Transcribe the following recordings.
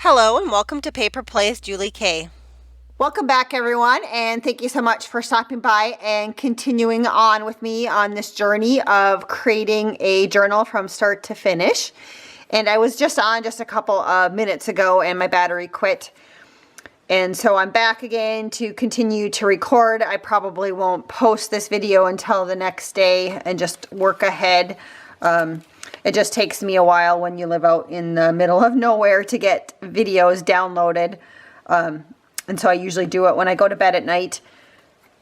Hello and welcome to Paper Plays Julie K. Welcome back, everyone, and thank you so much for stopping by and continuing on with me on this journey of creating a journal from start to finish. And I was just on just a couple of minutes ago and my battery quit. And so I'm back again to continue to record. I probably won't post this video until the next day and just work ahead. It just takes me a while when you live out in the middle of nowhere to get videos downloaded. And so I usually do it when I go to bed at night.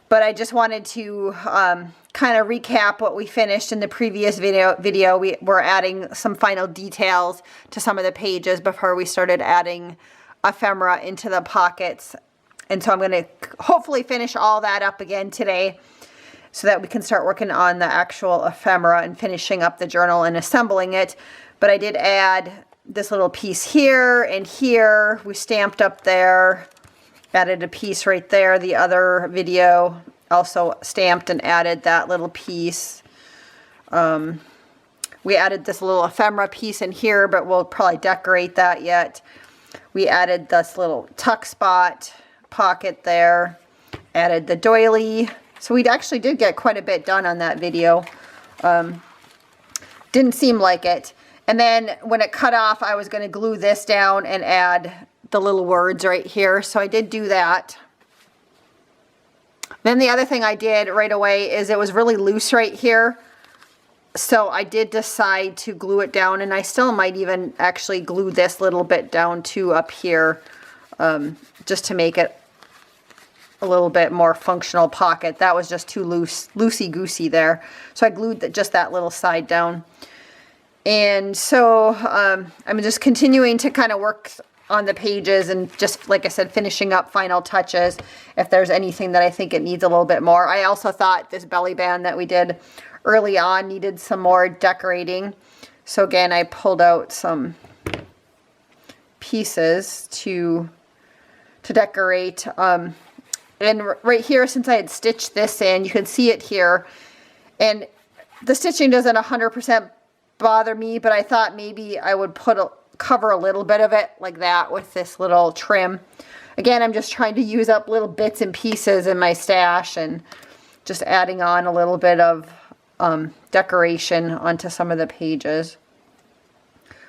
But I just wanted to kind of recap what we finished in the previous video. We were adding some final details to some of the pages before we started adding ephemera into the pockets. And so I'm going to hopefully finish all that up again today, so that we can start working on the actual ephemera and finishing up the journal and assembling it. But I did add this little piece here and here. We stamped up there, added a piece right there. The other video also stamped and added that little piece. We added this little ephemera piece in here, but we'll probably decorate that yet. We added this little tuck spot pocket there, added the doily. So we actually did get quite a bit done on that video. Didn't seem like it. And then when it cut off, I was going to glue this down and add the little words right here. So I did do that. Then the other thing I did right away is it was really loose right here. So I did decide to glue it down, and I still might even actually glue this little bit down too up here, just to make it a little bit more functional pocket. That was just too loosey-goosey there. So I glued just that little side down. And so I'm just continuing to kind of work on the pages and just, like I said, finishing up final touches if there's anything that I think it needs a little bit more. I also thought this belly band that we did early on needed some more decorating. So again, I pulled out some pieces to decorate. And right here, since I had stitched this in, you can see it here. And the stitching doesn't 100% bother me, but I thought maybe I would cover a little bit of it like that with this little trim. Again, I'm just trying to use up little bits and pieces in my stash and just adding on a little bit of decoration onto some of the pages.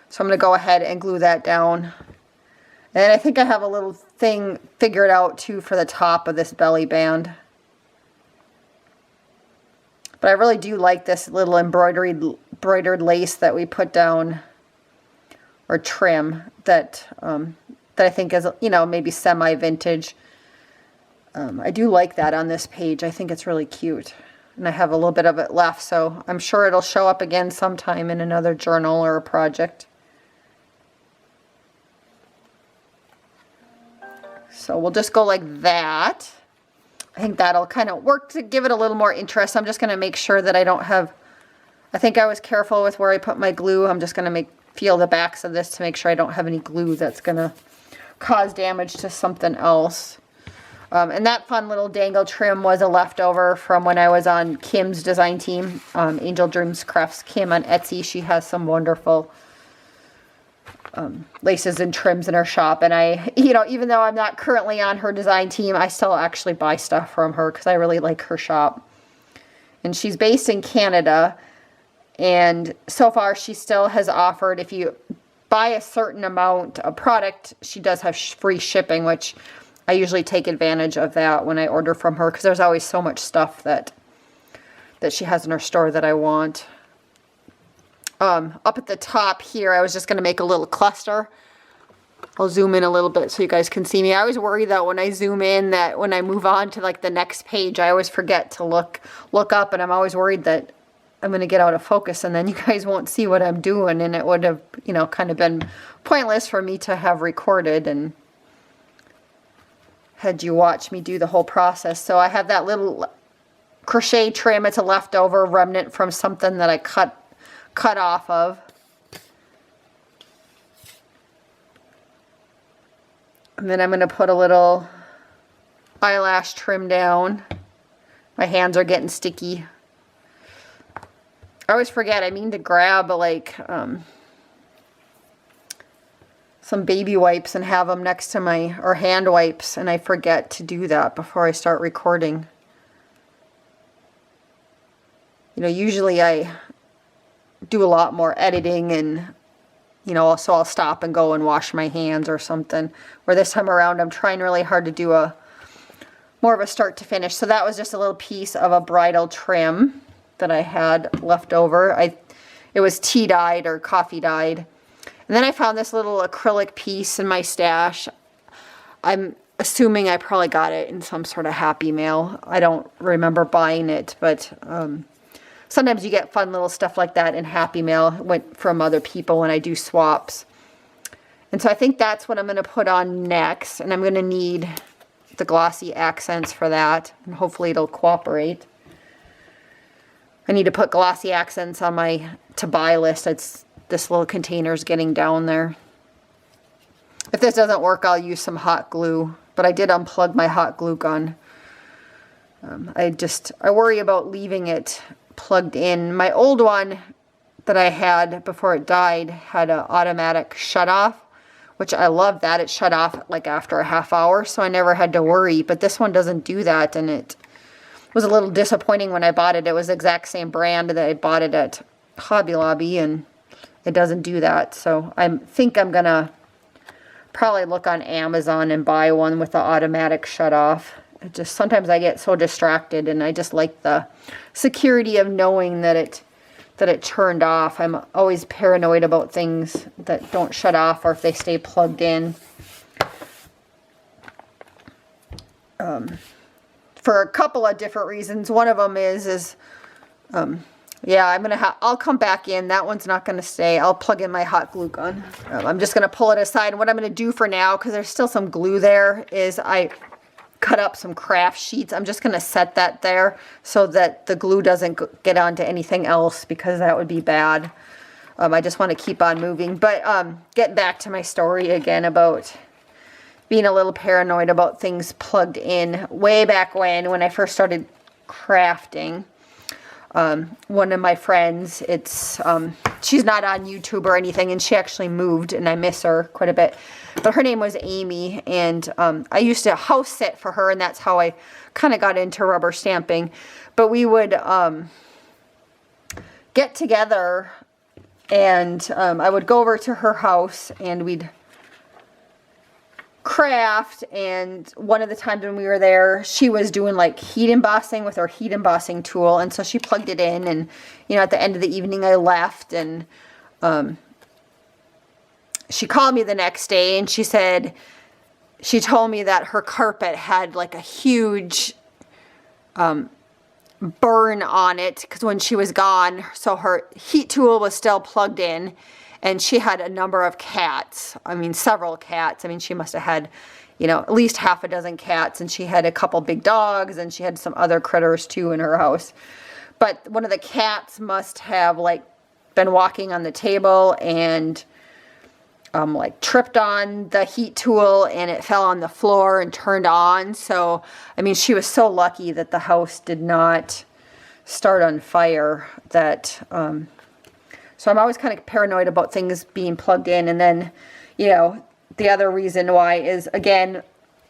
So I'm going to go ahead and glue that down. And I think I have a little thing figured out too for the top of this belly band. But I really do like this little embroidered lace that we put down, or trim, that I think is, you know, maybe semi-vintage. I do like that on this page. I think it's really cute. And I have a little bit of it left, so I'm sure it'll show up again sometime in another journal or a project. So we'll just go like that. I think that'll kind of work to give it a little more interest. I'm just going to make sure that I don't have, I think I was careful with where I put my glue. I'm just going to feel the backs of this to make sure I don't have any glue that's going to cause damage to something else. And that fun little dangle trim was a leftover from when I was on Kim's design team, Angel Dreams Crafts. Kim on Etsy, she has some wonderful laces and trims in her shop, and I, you know, even though I'm not currently on her design team, I still actually buy stuff from her because I really like her shop. And she's based in Canada, and so far she still has offered, if you buy a certain amount of product, she does have free shipping, which I usually take advantage of that when I order from her, because there's always so much stuff that she has in her store that I want. Up at the top here, I was just going to make a little cluster. I'll zoom in a little bit so you guys can see me. I always worry that when I zoom in, that when I move on to like the next page, I always forget to look up, and I'm always worried that I'm going to get out of focus and then you guys won't see what I'm doing, and it would have, you know, kind of been pointless for me to have recorded and had you watch me do the whole process. So I have that little crochet trim. It's a leftover remnant from something that I cut off of. And then I'm going to put a little eyelash trim down. My hands are getting sticky. I always forget, I mean to grab like some baby wipes and have them next to my, or hand wipes, and I forget to do that before I start recording. You know, usually I do a lot more editing and, you know, so I'll stop and go and wash my hands or something. Where this time around I'm trying really hard to do a more of a start to finish. So that was just a little piece of a bridal trim that I had left over. It was tea dyed or coffee dyed. And then I found this little acrylic piece in my stash. I'm assuming I probably got it in some sort of Happy Mail. I don't remember buying it, but sometimes you get fun little stuff like that in Happy Mail from other people when I do swaps. And so I think that's what I'm going to put on next. And I'm going to need the glossy accents for that. And hopefully it'll cooperate. I need to put glossy accents on my to buy list. This little container's getting down there. If this doesn't work, I'll use some hot glue. But I did unplug my hot glue gun. I worry about leaving it plugged in. My old one that I had before it died had an automatic shut off, which I love that. It shut off like after a half hour, so I never had to worry. But this one doesn't do that, and it was a little disappointing when I bought it. It was the exact same brand that I bought it at Hobby Lobby, and it doesn't do that. So I think I'm gonna probably look on Amazon and buy one with the automatic shut off. It just, sometimes I get so distracted, and I just like the security of knowing that it turned off. I'm always paranoid about things that don't shut off or if they stay plugged in. For a couple of different reasons. One of them is yeah, I'll come back in. That one's not going to stay. I'll plug in my hot glue gun. I'm just going to pull it aside. And what I'm going to do for now, because there's still some glue there, is I cut up some craft sheets. I'm just going to set that there so that the glue doesn't get onto anything else, because that would be bad. I just want to keep on moving. But getting back to my story again about being a little paranoid about things plugged in. Way back when I first started crafting, one of my friends, she's not on YouTube or anything, and she actually moved, and I miss her quite a bit. But her name was Amy, and I used to house sit for her, and that's how I kind of got into rubber stamping. But we would get together, and I would go over to her house, and we'd craft. And one of the times when we were there, she was doing like heat embossing with her heat embossing tool, and so she plugged it in, and you know, at the end of the evening I left, and she called me the next day, and she told me that her carpet had like a huge burn on it, because when she was gone, so her heat tool was still plugged in. And she had a number of cats. I mean, several cats. I mean, she must have had, you know, at least half a dozen cats. And she had a couple big dogs. And she had some other critters, too, in her house. But one of the cats must have, like, been walking on the table and, like, tripped on the heat tool. And it fell on the floor and turned on. So, I mean, she was so lucky that the house did not start on fire. So I'm always kind of paranoid about things being plugged in. And then, you know, the other reason why is, again,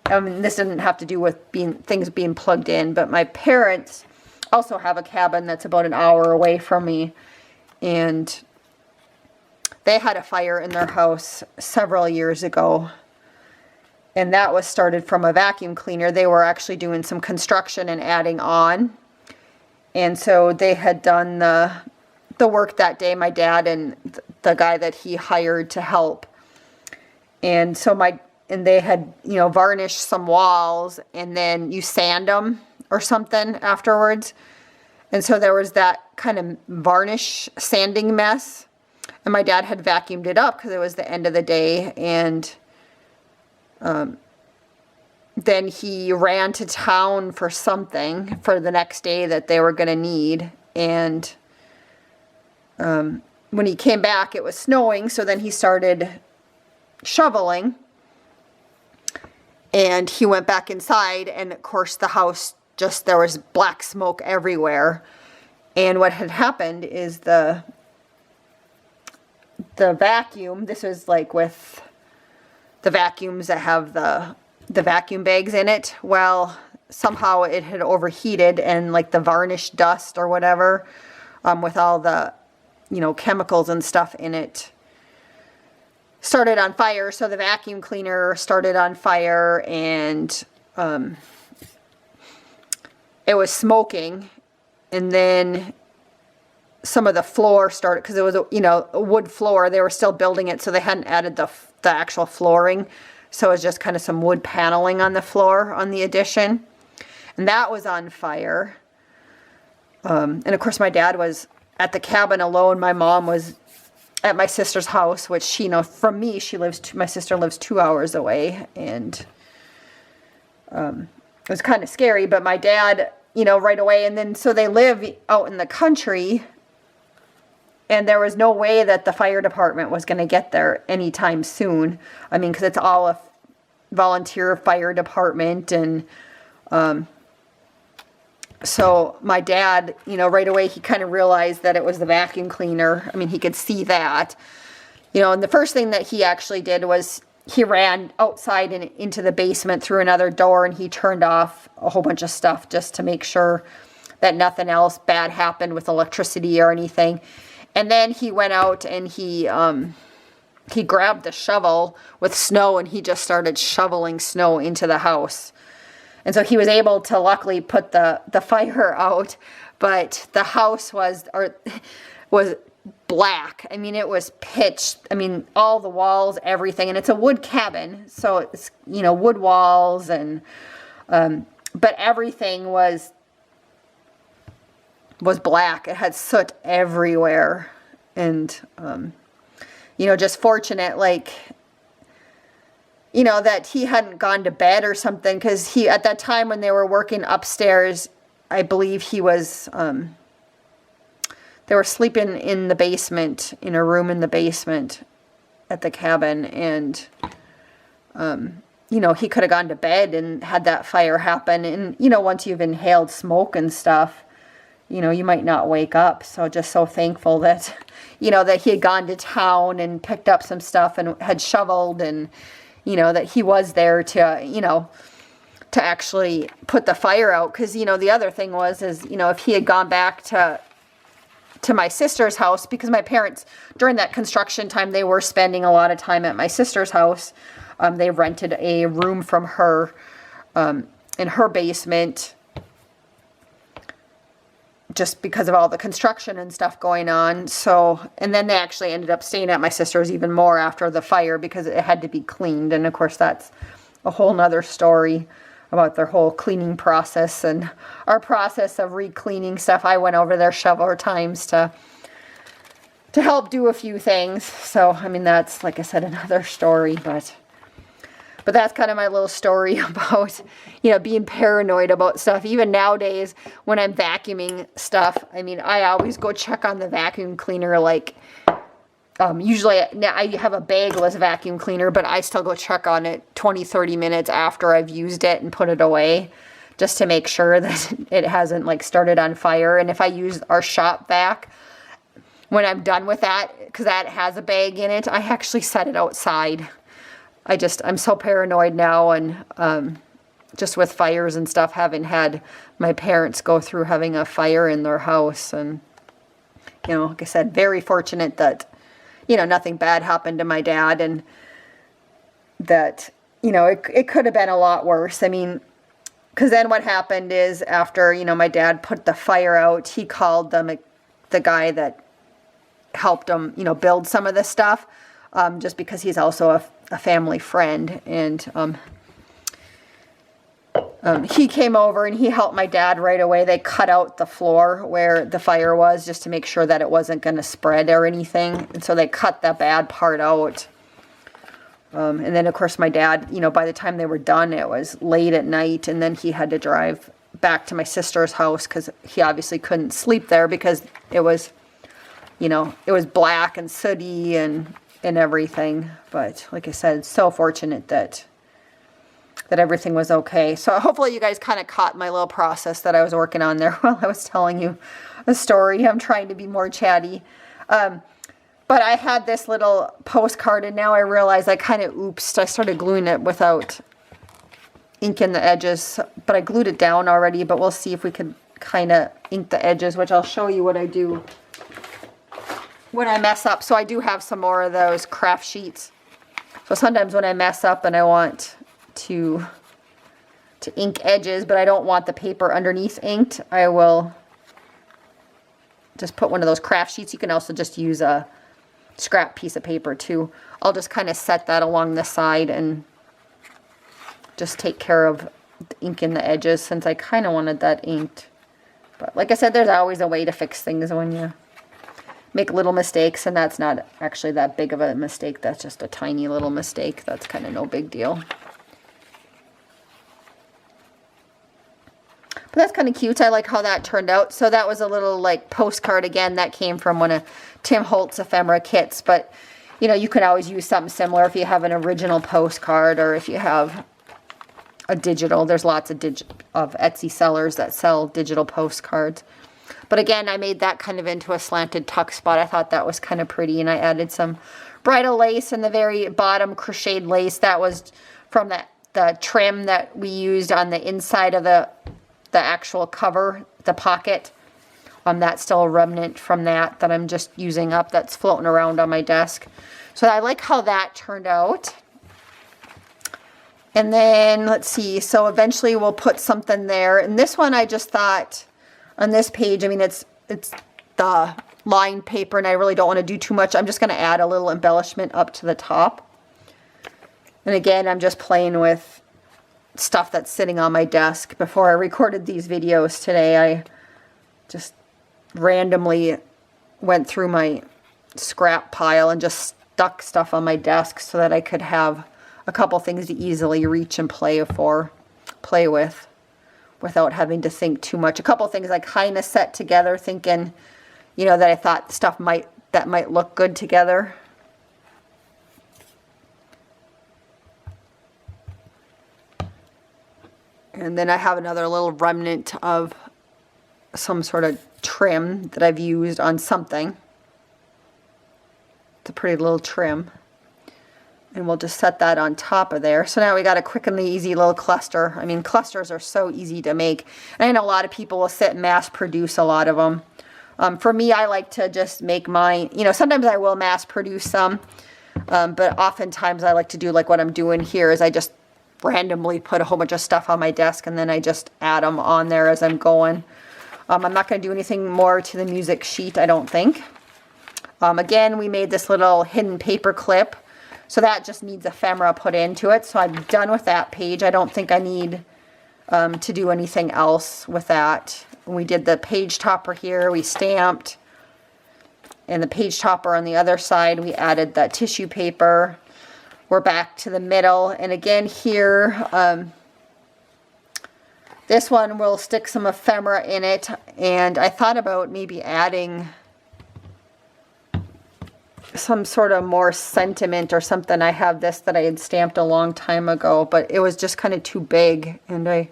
I mean, this doesn't have to do with things being plugged in, but my parents also have a cabin that's about an hour away from me. And they had a fire in their house several years ago. And that was started from a vacuum cleaner. They were actually doing some construction and adding on. And so they had done the work that day, my dad and the guy that he hired to help. And so they had, you know, varnished some walls, and then you sand them or something afterwards. And so there was that kind of varnish sanding mess. And my dad had vacuumed it up because it was the end of the day. And then he ran to town for something for the next day that they were going to need. And when he came back, it was snowing, so then he started shoveling, and he went back inside, and of course the house, there was black smoke everywhere. And what had happened is the vacuum, this was like with the vacuums that have the vacuum bags in it. Well, somehow it had overheated, and like the varnish dust or whatever, with all the, chemicals and stuff in it, started on fire. So the vacuum cleaner started on fire, and it was smoking. And then some of the floor started, because it was a wood floor. They were still building it, so they hadn't added the actual flooring. So it was just kind of some wood paneling on the floor on the addition, and that was on fire. And of course, my dad was at the cabin alone. My mom was at my sister's house, which, from me, my sister lives 2 hours away, and it was kind of scary. But my dad, right away, and then so they live out in the country, and there was no way that the fire department was going to get there anytime soon. I mean, because it's all a volunteer fire department, and so my dad, right away, he kind of realized that it was the vacuum cleaner. I mean, he could see that, and the first thing that he actually did was he ran outside and into the basement through another door, and he turned off a whole bunch of stuff just to make sure that nothing else bad happened with electricity or anything. And then he went out and he grabbed the shovel with snow, and he just started shoveling snow into the house. And so he was able to luckily put the fire out, but the house was black. I mean, it was pitched. I mean, all the walls, everything, and it's a wood cabin, so it's, wood walls, and but everything was black. It had soot everywhere, and just fortunate, that he hadn't gone to bed or something, because he, at that time when they were working upstairs, I believe he was, they were sleeping in the basement, in a room in the basement at the cabin, and, he could have gone to bed and had that fire happen, and, once you've inhaled smoke and stuff, you might not wake up. So just so thankful that, that he had gone to town and picked up some stuff and had shoveled, and, that he was there to, to actually put the fire out. Because, the other thing was, if he had gone back to my sister's house, because my parents, during that construction time, they were spending a lot of time at my sister's house. They rented a room from her in her basement, just because of all the construction and stuff going on. So, and then they actually ended up staying at my sister's even more after the fire, because it had to be cleaned. And of course, that's a whole nother story about their whole cleaning process and our process of re-cleaning stuff. I went over there several times to help do a few things. So, I mean, that's, like I said, another story, but that's kind of my little story about, being paranoid about stuff. Even nowadays, when I'm vacuuming stuff, I mean, I always go check on the vacuum cleaner. Usually I have a bagless vacuum cleaner, but I still go check on it 20, 30 minutes after I've used it and put it away, just to make sure that it hasn't started on fire. And if I use our shop vac, when I'm done with that, because that has a bag in it, I actually set it outside. I'm so paranoid now, and just with fires and stuff, having had my parents go through having a fire in their house. And, like I said, very fortunate that, nothing bad happened to my dad, and that, it could have been a lot worse. I mean, because then what happened is, after, my dad put the fire out, he called the guy that helped him, build some of this stuff, just because he's also a family friend, and he came over and he helped my dad right away. They cut out the floor where the fire was, just to make sure that it wasn't going to spread or anything, and so they cut the bad part out. And then, of course, my dad, by the time they were done, it was late at night, and then he had to drive back to my sister's house, because he obviously couldn't sleep there, because it was, it was black and sooty and everything. But like I said, it's so fortunate that everything was okay. So hopefully you guys kind of caught my little process that I was working on there while I was telling you a story. I'm trying to be more chatty. But But I had this little postcard, and now I realize I kind of oopsed. I started gluing it without ink in the edges, but I glued it down already, but we'll see if we could kind of ink the edges, which I'll show you what I do when I mess up. So I do have some more of those craft sheets. So sometimes when I mess up and I want to ink edges, but I don't want the paper underneath inked, I will just put one of those craft sheets. You can also just use a scrap piece of paper too. I'll just kind of set that along the side and just take care of inking the edges, since I kind of wanted that inked. But like I said, there's always a way to fix things when you make little mistakes, and that's not actually that big of a mistake. That's just a tiny little mistake. That's kind of no big deal. But that's kind of cute. I like how that turned out. So that was a little like postcard. Again, that came from one of Tim Holtz ephemera kits. But, you know, you could always use something similar if you have an original postcard, or if you have a digital. There's lots of Etsy sellers that sell digital postcards. But again, I made that kind of into a slanted tuck spot. I thought that was kind of pretty, and I added some bridal lace in the very bottom, crocheted lace. That was from the trim that we used on the inside of the actual cover, the pocket. That's still a remnant from that I'm just using up, that's floating around on my desk. So I like how that turned out. And then, let's see, so eventually we'll put something there. And this one, I just thought, on this page, I mean, it's the lined paper, and I really don't want to do too much. I'm just going to add a little embellishment up to the top. And again, I'm just playing with stuff that's sitting on my desk. Before I recorded these videos today, I just randomly went through my scrap pile and just stuck stuff on my desk so that I could have a couple things to easily reach and play with without having to think too much. A couple things I kind of set together thinking, you know, that I thought stuff might look good together. And then I have another little remnant of some sort of trim that I've used on something. It's a pretty little trim. And we'll just set that on top of there. So now we got a quick and easy little cluster. I mean, clusters are so easy to make. And I know a lot of people will sit and mass produce a lot of them. For me, I like to just make mine. You know, sometimes I will mass produce some. But oftentimes I like to do like what I'm doing here is I just randomly put a whole bunch of stuff on my desk, and then I just add them on there as I'm going. I'm not going to do anything more to the music sheet, I don't think. Again, we made this little hidden paper clip. So that just needs ephemera put into it. So I'm done with that page. I don't think I need to do anything else with that. We did the page topper here. We stamped. And the page topper on the other side, we added that tissue paper. We're back to the middle. And again here, this one will stick some ephemera in it. And I thought about maybe adding some sort of more sentiment or something. I have this that I had stamped a long time ago, but it was just kind of too big. And I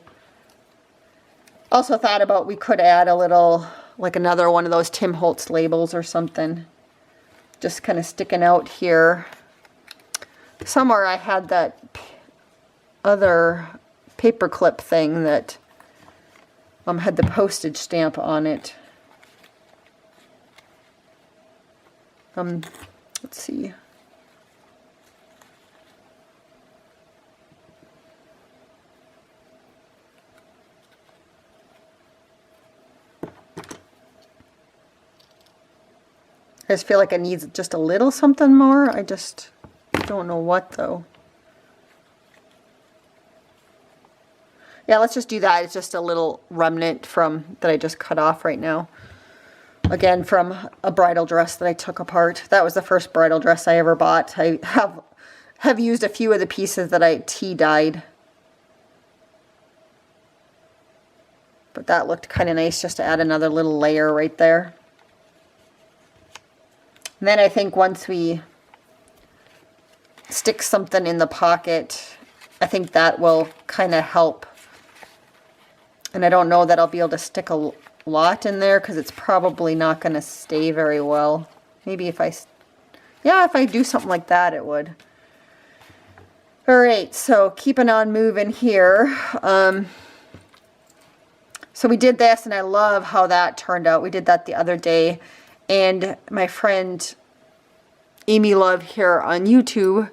also thought about we could add a little, like another one of those Tim Holtz labels or something, just kind of sticking out here. Somewhere I had that other paper clip thing that had the postage stamp on it. Let's see. I just feel like it needs just a little something more. I just don't know what though. Yeah, let's just do that. It's just a little remnant from that I just cut off right now. Again, from a bridal dress that I took apart. That was the first bridal dress I ever bought. I have used a few of the pieces that I tea dyed. But that looked kind of nice just to add another little layer right there. And then I think once we stick something in the pocket, I think that will kind of help. And I don't know that I'll be able to stick a lot in there because it's probably not going to stay very well. Maybe if I Yeah, if I do something like that, it would. All right, so keeping on moving here. So we did this, and I love how that turned out. We did that the other day, and my friend Amy Love here on YouTube,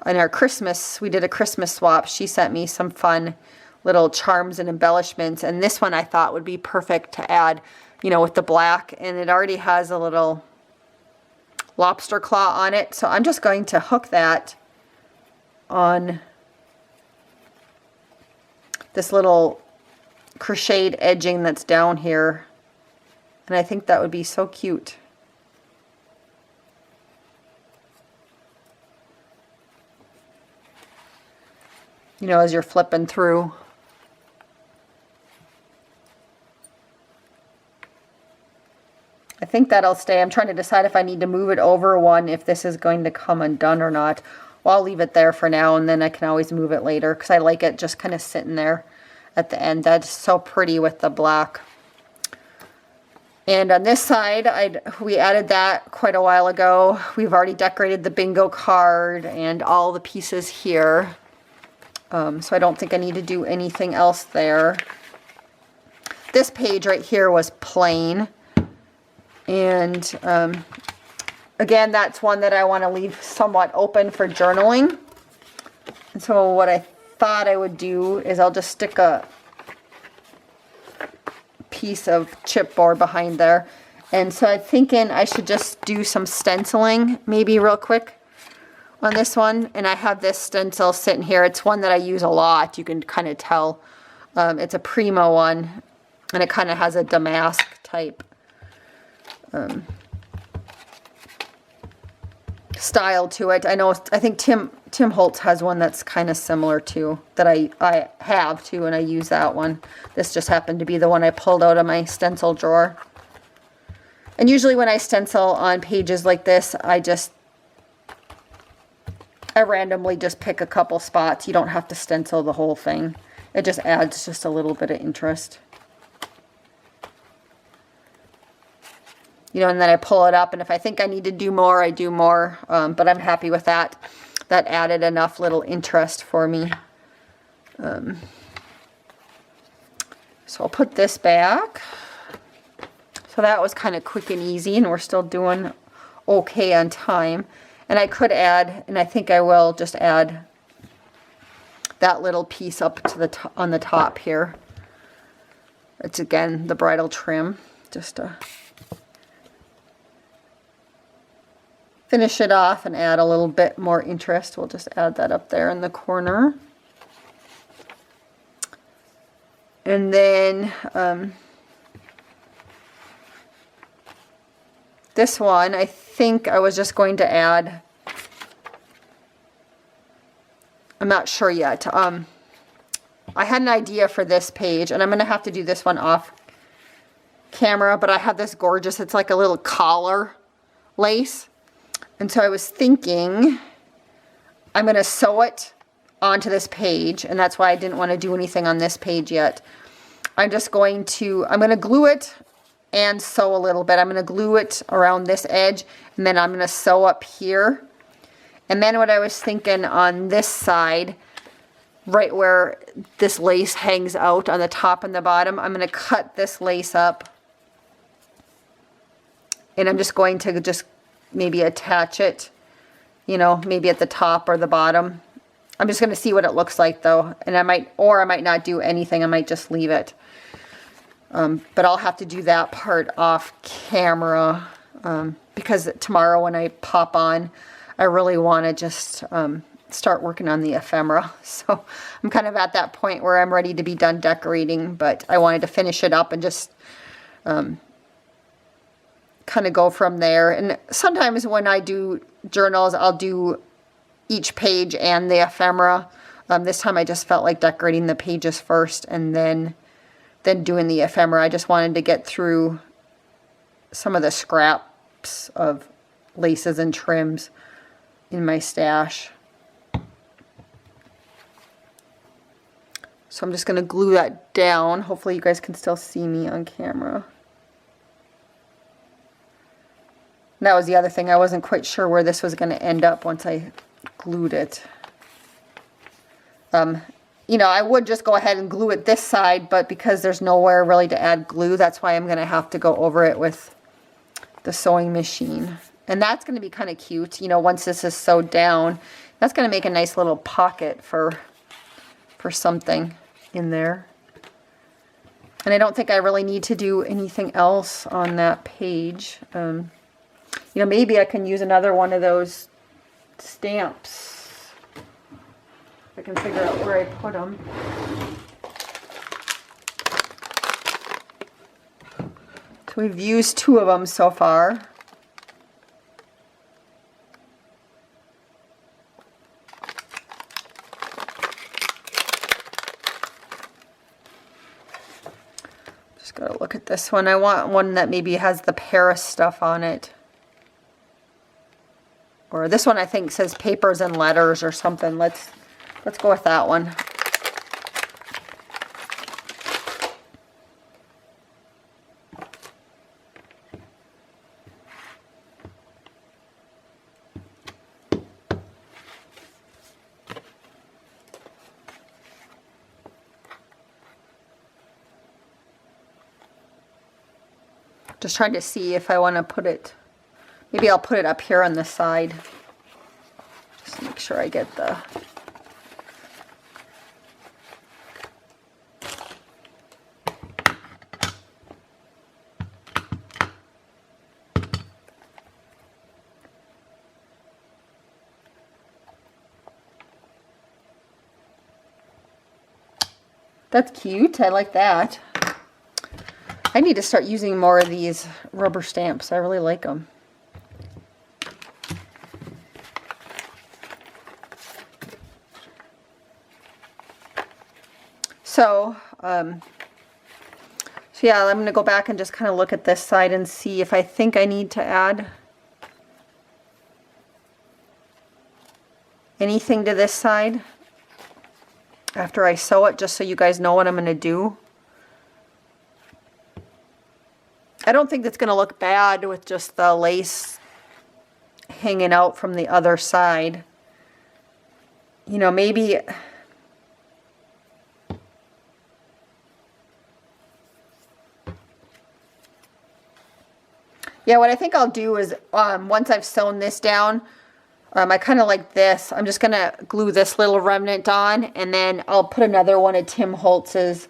on our Christmas, we did a Christmas swap. She sent me some fun little charms and embellishments, and this one I thought would be perfect to add, you know, with the black, and it already has a little lobster claw on it. So I'm just going to hook that on this little crocheted edging that's down here, and I think that would be so cute. You know, as you're flipping through. I think that'll stay. I'm trying to decide if I need to move it over one, if this is going to come undone or not. Well, I'll leave it there for now, and then I can always move it later, because I like it just kind of sitting there at the end. That's so pretty with the black. And on this side, we added that quite a while ago. We've already decorated the bingo card and all the pieces here. So I don't think I need to do anything else there. This page right here was plain. And again, that's one that I want to leave somewhat open for journaling. And so what I thought I would do is I'll just stick a piece of chipboard behind there. And so I'm thinking I should just do some stenciling maybe real quick on this one. And I have this stencil sitting here. It's one that I use a lot. You can kind of tell. It's a Primo one, and it kind of has a damask type style to it. I think Tim Holtz has one that's kind of similar to, that I have too, and I use that one. This just happened to be the one I pulled out of my stencil drawer. And usually when I stencil on pages like this, I randomly just pick a couple spots. You don't have to stencil the whole thing. It just adds just a little bit of interest. You know, and then I pull it up, and if I think I need to do more, I do more. But I'm happy with that. That added enough little interest for me. So I'll put this back. So that was kind of quick and easy, and we're still doing okay on time. And I could add, and I think I will just add that little piece up to the on the top here. It's again the bridal trim, just to finish it off and add a little bit more interest. We'll just add that up there in the corner. And then this one, I think I was just going to add, I'm not sure yet. I had an idea for this page, and I'm going to have to do this one off camera, but I have this gorgeous, it's like a little collar lace. And so I was thinking I'm going to sew it onto this page, and that's why I didn't want to do anything on this page yet. I'm going to glue it and sew a little bit. I'm going to glue it around this edge, and then I'm going to sew up here. And then what I was thinking on this side, right where this lace hangs out on the top and the bottom, I'm going to cut this lace up, and I'm just going to maybe attach it, you know, maybe at the top or the bottom. I'm just going to see what it looks like though, and I might not do anything. I might just leave it. But I'll have to do that part off camera, because tomorrow when I pop on, I really want to just start working on the ephemera. So I'm kind of at that point where I'm ready to be done decorating, but I wanted to finish it up and just kind of go from there. And sometimes when I do journals, I'll do each page and the ephemera. This time I just felt like decorating the pages first and then doing the ephemera. I just wanted to get through some of the scraps of laces and trims in my stash. So I'm just going to glue that down. Hopefully you guys can still see me on camera. And that was the other thing. I wasn't quite sure where this was going to end up once I glued it. You know, I would just go ahead and glue it this side, but because there's nowhere really to add glue, that's why I'm going to have to go over it with the sewing machine. And that's going to be kind of cute, you know, once this is sewed down. That's going to make a nice little pocket for something in there. And I don't think I really need to do anything else on that page. You know, maybe I can use another one of those stamps. I can figure out where I put them. So we've used 2 of them so far. Just gotta look at this one. I want one that maybe has the Paris stuff on it. Or this one I think says papers and letters or something. Let's go with that one. Just trying to see if I want to put it, maybe I'll put it up here on the side. Just to make sure I get the... That's cute. I like that. I need to start using more of these rubber stamps. I really like them. So yeah, I'm going to go back and just kind of look at this side and see if I think I need to add anything to this side after I sew it, just so you guys know what I'm going to do. I don't think that's going to look bad with just the lace hanging out from the other side. You know, maybe... Yeah, what I think I'll do is, once I've sewn this down, I kind of like this. I'm just going to glue this little remnant on, and then I'll put another one of Tim Holtz's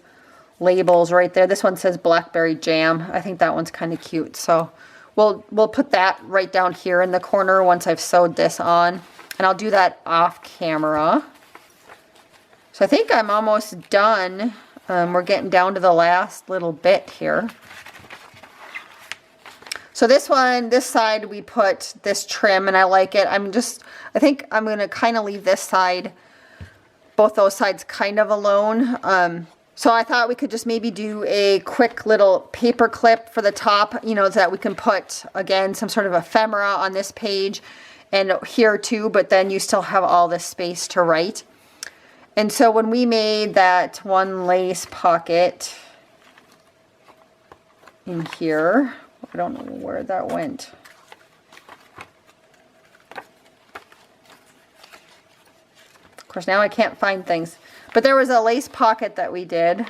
labels right there. This one says Blackberry Jam. I think that one's kind of cute. So we'll put that right down here in the corner once I've sewed this on. And I'll do that off camera. So I think I'm almost done. We're getting down to the last little bit here. So this one, this side, we put this trim, and I like it. I think I'm going to kind of leave this side, both those sides kind of alone. So I thought we could just maybe do a quick little paper clip for the top, you know, so that we can put, again, some sort of ephemera on this page and here too, but then you still have all this space to write. And so when we made that one lace pocket in here, I don't know where that went. Of course, now I can't find things. But there was a lace pocket that we did.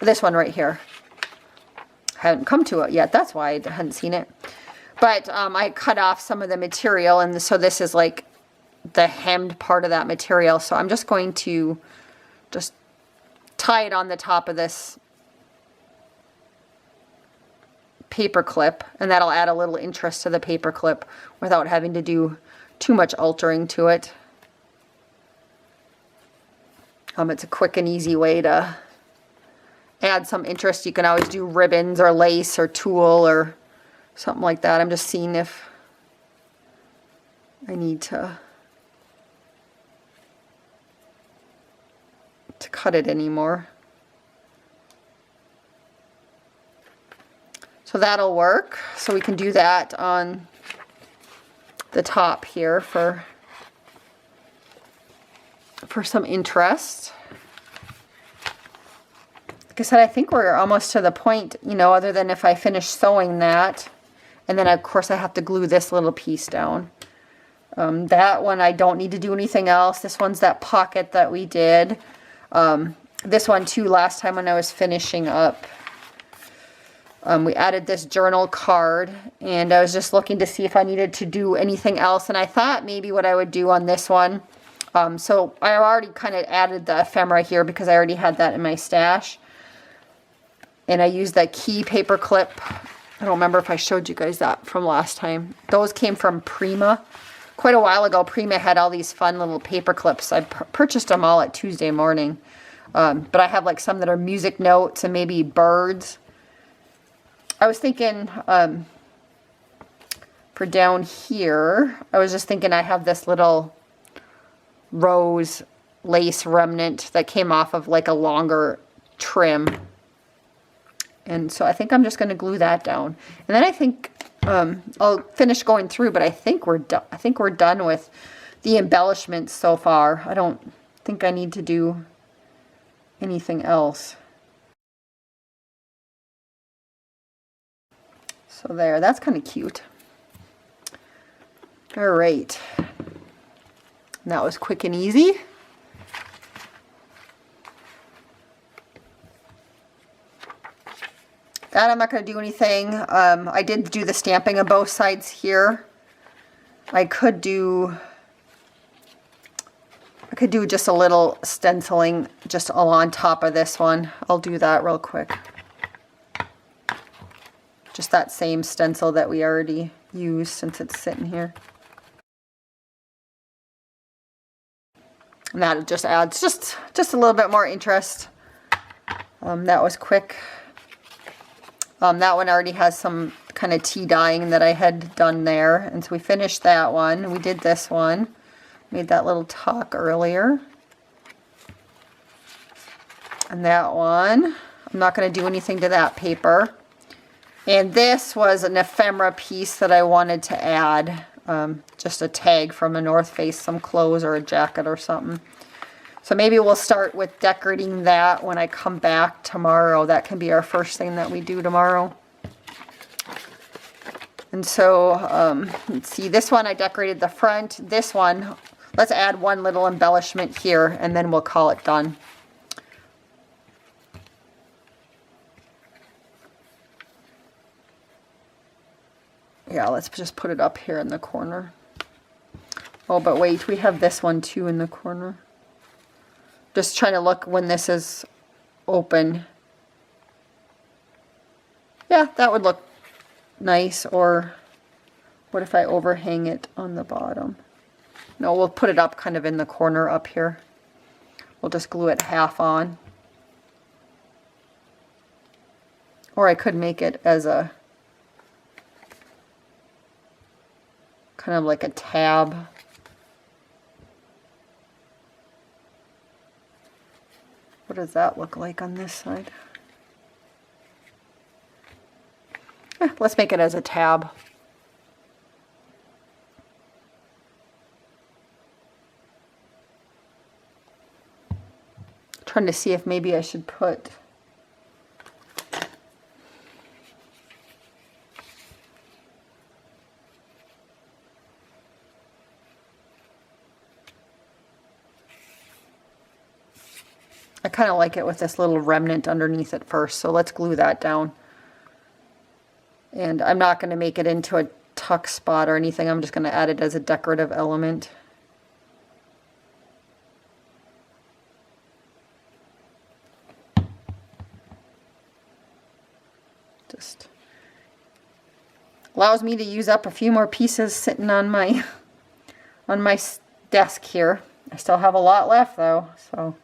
This one right here. I haven't come to it yet. That's why I hadn't seen it. But I cut off some of the material, and so this is like the hemmed part of that material. So I'm just going to just tie it on the top of this paper clip, and that'll add a little interest to the paper clip without having to do too much altering to it. It's a quick and easy way to add some interest. You can always do ribbons or lace or tulle or something like that. I'm just seeing if I need to cut it anymore. So that'll work. So we can do that on the top here for some interest. Like I said, I think we're almost to the point, you know, other than if I finish sewing that. And then of course I have to glue this little piece down. That one I don't need to do anything else. This one's that pocket that we did. This one too, last time when I was finishing up. We added this journal card, and I was just looking to see if I needed to do anything else, and I thought maybe what I would do on this one. So I already kind of added the ephemera here because I already had that in my stash. And I used that key paper clip. I don't remember if I showed you guys that from last time. Those came from Prima. Quite a while ago, Prima had all these fun little paper clips. I purchased them all at Tuesday morning. But I have like some that are music notes and maybe birds. I was thinking, for down here, I was just thinking I have this little rose lace remnant that came off of like a longer trim. And so I think I'm just going to glue that down. And then I think I'll finish going through, but I think we're done with the embellishments so far. I don't think I need to do anything else. So there, that's kind of cute. All right. And that was quick and easy. That I'm not going to do anything. I did do the stamping on both sides here. I could do just a little stenciling just all on top of this one. I'll do that real quick. Just that same stencil that we already used since it's sitting here. And that just adds just a little bit more interest. That was quick. That one already has some kind of tea dyeing that I had done there. And so we finished that one. We did this one. Made that little tuck earlier. And that one, I'm not going to do anything to that paper. And this was an ephemera piece that I wanted to add. Just a tag from a North Face, some clothes or a jacket or something. So maybe we'll start with decorating that when I come back tomorrow. That can be our first thing that we do tomorrow. And so, let's see, this one I decorated the front. This one, let's add one little embellishment here and then we'll call it done. Yeah, let's just put it up here in the corner. Oh, but wait, we have this one too in the corner. Just trying to look when this is open. Yeah, that would look nice. Or what if I overhang it on the bottom? No, we'll put it up kind of in the corner up here. We'll just glue it half on. Or I could make it as a kind of like a tab. What does that look like on this side? Let's make it as a tab. Trying to see if maybe I should put I kind of like it with this little remnant underneath it first, so let's glue that down. And I'm not going to make it into a tuck spot or anything, I'm just going to add it as a decorative element. Just allows me to use up a few more pieces sitting on my desk here. I still have a lot left though, so.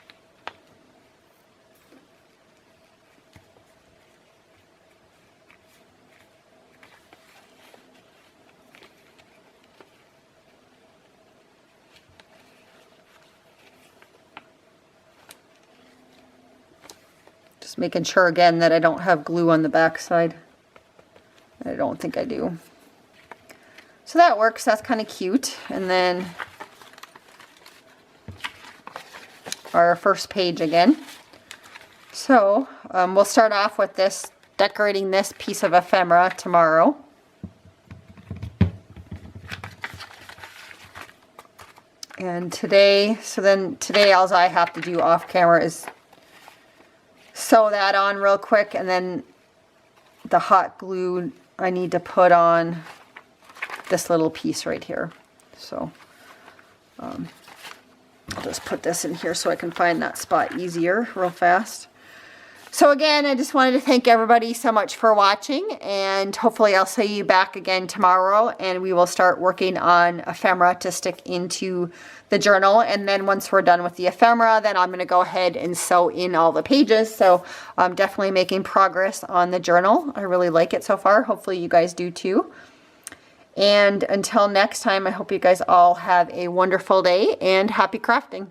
Just making sure again that I don't have glue on the back side. I don't think I do. So that works, that's kind of cute. And then our first page again. So we'll start off with this, decorating this piece of ephemera tomorrow. And today, today all I have to do off camera is sew that on real quick, and then the hot glue I need to put on this little piece right here. So I'll just put this in here so I can find that spot easier real fast. So again, I just wanted to thank everybody so much for watching, and hopefully I'll see you back again tomorrow, and we will start working on ephemera to stick into the journal. And then once we're done with the ephemera, then I'm going to go ahead and sew in all the pages. So I'm definitely making progress on the journal. I really like it so far. Hopefully you guys do too. And until next time, I hope you guys all have a wonderful day and happy crafting.